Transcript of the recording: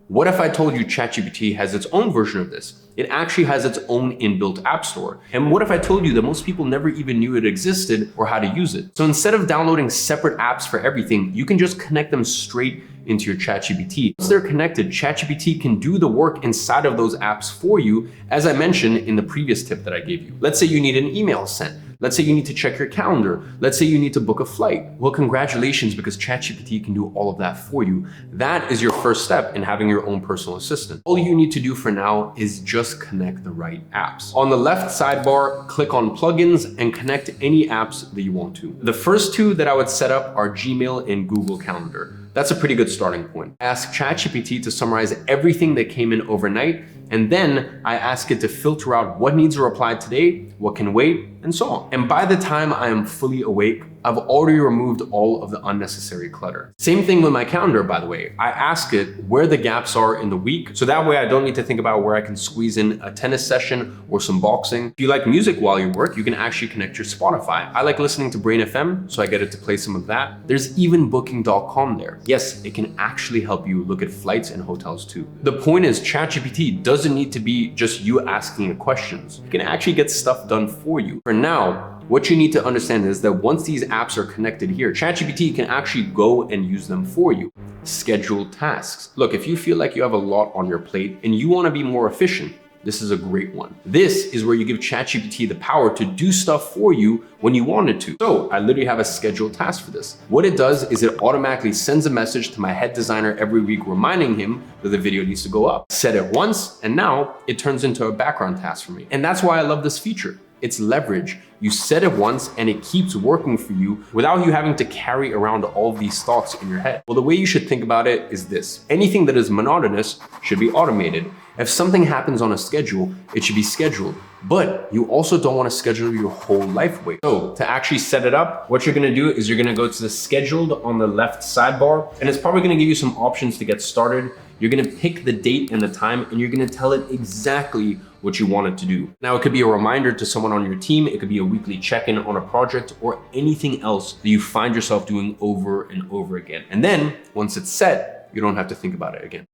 What if I told you ChatGPT has its own version of this? It actually has its own inbuilt app store. And what if I told you that most people never even knew it existed or how to use it? So instead of downloading separate apps for everything, you can just connect them straight into your ChatGPT. Once they're connected, ChatGPT can do the work inside of those apps for you, as I mentioned in the previous tip that I gave you. Let's say you need an email sent. Let's say you need to check your calendar. Let's say you need to book a flight. Well, congratulations, because ChatGPT can do all of that for you. That is your first step in having your own personal assistant. All you need to do for now is just connect the right apps. On the left sidebar, click on plugins and connect any apps that you want to. The first two that I would set up are Gmail and Google Calendar. That's a pretty good starting point. Ask ChatGPT to summarize everything that came in overnight, and then I ask it to filter out what needs a reply today, what can wait, and so on. And by the time I am fully awake, I've already removed all of the unnecessary clutter. Same thing with my calendar, by the way. I ask it where the gaps are in the week, so that way I don't need to think about where I can squeeze in a tennis session or some boxing. If you like music while you work, you can actually connect your Spotify. I like listening to Brain FM, so I get it to play some of that. There's even booking.com there. Yes, it can actually help you look at flights and hotels too. The point is, ChatGPT doesn't need to be just you asking it questions. You can actually get stuff done for you. For now, what you need to understand is that once these apps are connected here, ChatGPT can actually go and use them for you. Schedule tasks. Look, if you feel like you have a lot on your plate and you want to be more efficient, this is a great one. This is where you give ChatGPT the power to do stuff for you when you want it to. So I literally have a scheduled task for this. What it does is it automatically sends a message to my head designer every week reminding him that the video needs to go up. Set it once, and now it turns into a background task for me. And that's why I love this feature. It's leverage. You set it once and it keeps working for you without you having to carry around all of these thoughts in your head. Well, the way you should think about it is this. Anything that is monotonous should be automated. If something happens on a schedule, it should be scheduled. But you also don't want to schedule your whole life away. So to actually set it up, what you're going to do is you're going to go to the scheduled on the left sidebar, and it's probably going to give you some options to get started. You're going to pick the date and the time, and you're going to tell it exactly what you want it to do. Now, it could be a reminder to someone on your team. It could be a weekly check-in on a project or anything else that you find yourself doing over and over again. And then once it's set, you don't have to think about it again.